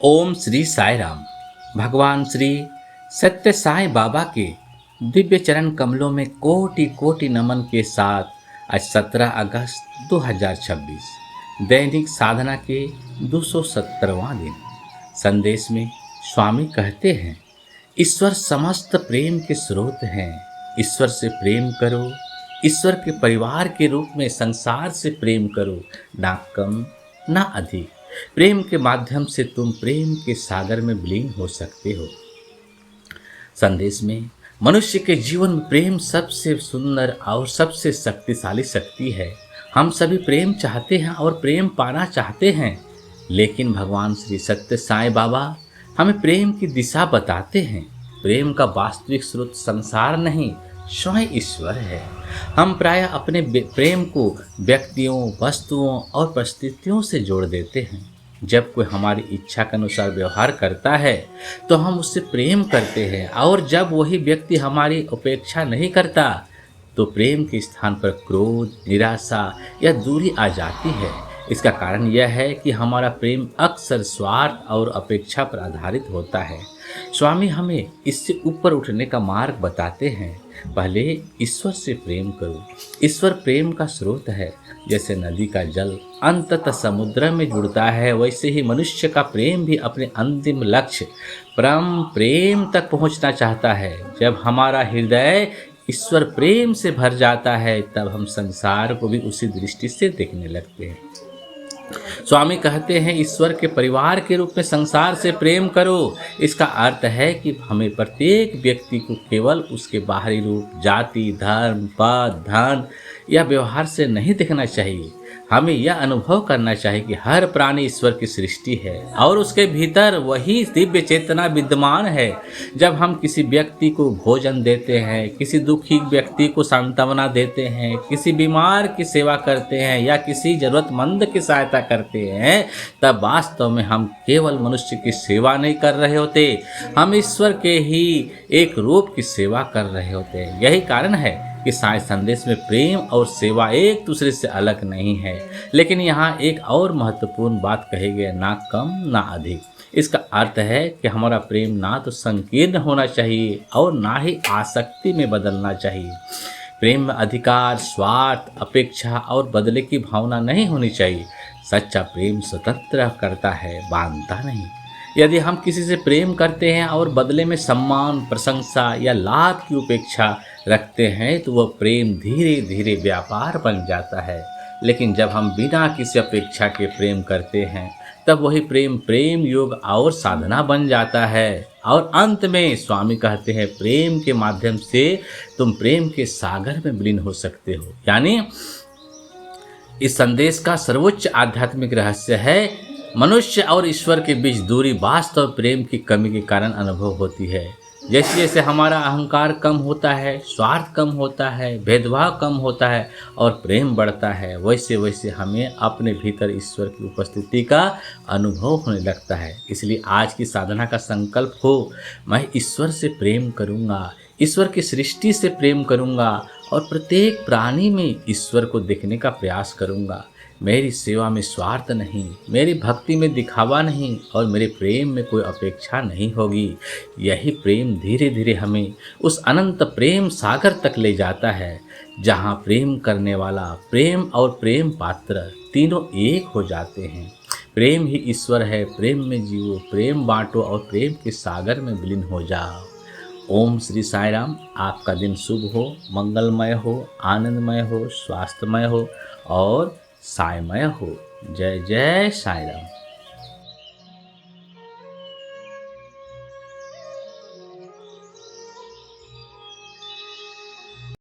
ओम श्री साई राम। भगवान श्री सत्य साई बाबा के दिव्य चरण कमलों में कोटि कोटि नमन के साथ आज 17 अगस्त 2026 दैनिक साधना के 270वां दिन। संदेश में स्वामी कहते हैं, ईश्वर समस्त प्रेम के स्रोत हैं। ईश्वर से प्रेम करो, ईश्वर के परिवार के रूप में संसार से प्रेम करो, ना कम ना अधिक। प्रेम के माध्यम से तुम प्रेम के सागर में विलीन हो सकते हो। संदेश में मनुष्य के जीवन में प्रेम सबसे सुंदर और सबसे शक्तिशाली शक्ति है। हम सभी प्रेम चाहते हैं और प्रेम पाना चाहते हैं, लेकिन भगवान श्री सत्य साई बाबा हमें प्रेम की दिशा बताते हैं। प्रेम का वास्तविक स्रोत संसार नहीं, स्वयं ईश्वर है। हम प्रायः अपने प्रेम को व्यक्तियों, वस्तुओं और परिस्थितियों से जोड़ देते हैं। जब कोई हमारी इच्छा के अनुसार व्यवहार करता है तो हम उससे प्रेम करते हैं, और जब वही व्यक्ति हमारी उपेक्षा नहीं करता तो प्रेम के स्थान पर क्रोध, निराशा या दूरी आ जाती है। इसका कारण यह है कि हमारा प्रेम अक्सर स्वार्थ और अपेक्षा पर आधारित होता है। स्वामी हमें इससे ऊपर उठने का मार्ग बताते हैं। पहले ईश्वर से प्रेम करो। ईश्वर प्रेम का स्रोत है। जैसे नदी का जल अंततः समुद्र में जुड़ता है, वैसे ही मनुष्य का प्रेम भी अपने अंतिम लक्ष्य परम प्रेम तक पहुंचना चाहता है। जब हमारा हृदय ईश्वर प्रेम से भर जाता है, तब हम संसार को भी उसी दृष्टि से देखने लगते हैं। स्वामी कहते हैं, ईश्वर के परिवार के रूप में संसार से प्रेम करो। इसका अर्थ है कि हमें प्रत्येक व्यक्ति को केवल उसके बाहरी रूप, जाति, धर्म, पद, धन या व्यवहार से नहीं देखना चाहिए। हमें यह अनुभव करना चाहिए कि हर प्राणी ईश्वर की सृष्टि है और उसके भीतर वही दिव्य चेतना विद्यमान है। जब हम किसी व्यक्ति को भोजन देते हैं, किसी दुखी व्यक्ति को सांत्वना देते हैं, किसी बीमार की सेवा करते हैं या किसी जरूरतमंद की सहायता करते हैं, तब वास्तव में हम केवल मनुष्य की सेवा नहीं कर रहे होते, हम ईश्वर के ही एक रूप की सेवा कर रहे होते हैं। यही कारण है कि साई संदेश में प्रेम और सेवा एक दूसरे से अलग नहीं है। लेकिन यहाँ एक और महत्वपूर्ण बात कही गई, ना कम ना अधिक। इसका अर्थ है कि हमारा प्रेम ना तो संकीर्ण होना चाहिए और ना ही आसक्ति में बदलना चाहिए। प्रेम में अधिकार, स्वार्थ, अपेक्षा और बदले की भावना नहीं होनी चाहिए। सच्चा प्रेम स्वतंत्र करता है, बांधता नहीं। यदि हम किसी से प्रेम करते हैं और बदले में सम्मान, प्रशंसा या लाभ की उपेक्षा रखते हैं, तो वह प्रेम धीरे धीरे व्यापार बन जाता है। लेकिन जब हम बिना किसी अपेक्षा के प्रेम करते हैं, तब वही प्रेम योग और साधना बन जाता है। और अंत में स्वामी कहते हैं, प्रेम के माध्यम से तुम प्रेम के सागर में विलीन हो सकते हो। यानी इस संदेश का सर्वोच्च आध्यात्मिक रहस्य है, मनुष्य और ईश्वर के बीच दूरी वास्तव प्रेम की कमी के कारण अनुभव होती है। जैसे जैसे हमारा अहंकार कम होता है, स्वार्थ कम होता है, भेदभाव कम होता है और प्रेम बढ़ता है, वैसे वैसे हमें अपने भीतर ईश्वर की उपस्थिति का अनुभव होने लगता है। इसलिए आज की साधना का संकल्प हो, मैं ईश्वर से प्रेम करूँगा, ईश्वर की सृष्टि से प्रेम करूँगा और प्रत्येक प्राणी में ईश्वर को देखने का प्रयास करूँगा। मेरी सेवा में स्वार्थ नहीं, मेरी भक्ति में दिखावा नहीं और मेरे प्रेम में कोई अपेक्षा नहीं होगी। यही प्रेम धीरे धीरे हमें उस अनंत प्रेम सागर तक ले जाता है, जहाँ प्रेम करने वाला, प्रेम और प्रेम पात्र तीनों एक हो जाते हैं। प्रेम ही ईश्वर है। प्रेम में जियो, प्रेम बांटो और प्रेम के सागर में विलीन हो जाओ। ओम श्री साई राम। आपका दिन शुभ हो, मंगलमय हो, आनंदमय हो, स्वास्थ्यमय हो और सायमय हो। जय जय साई राम।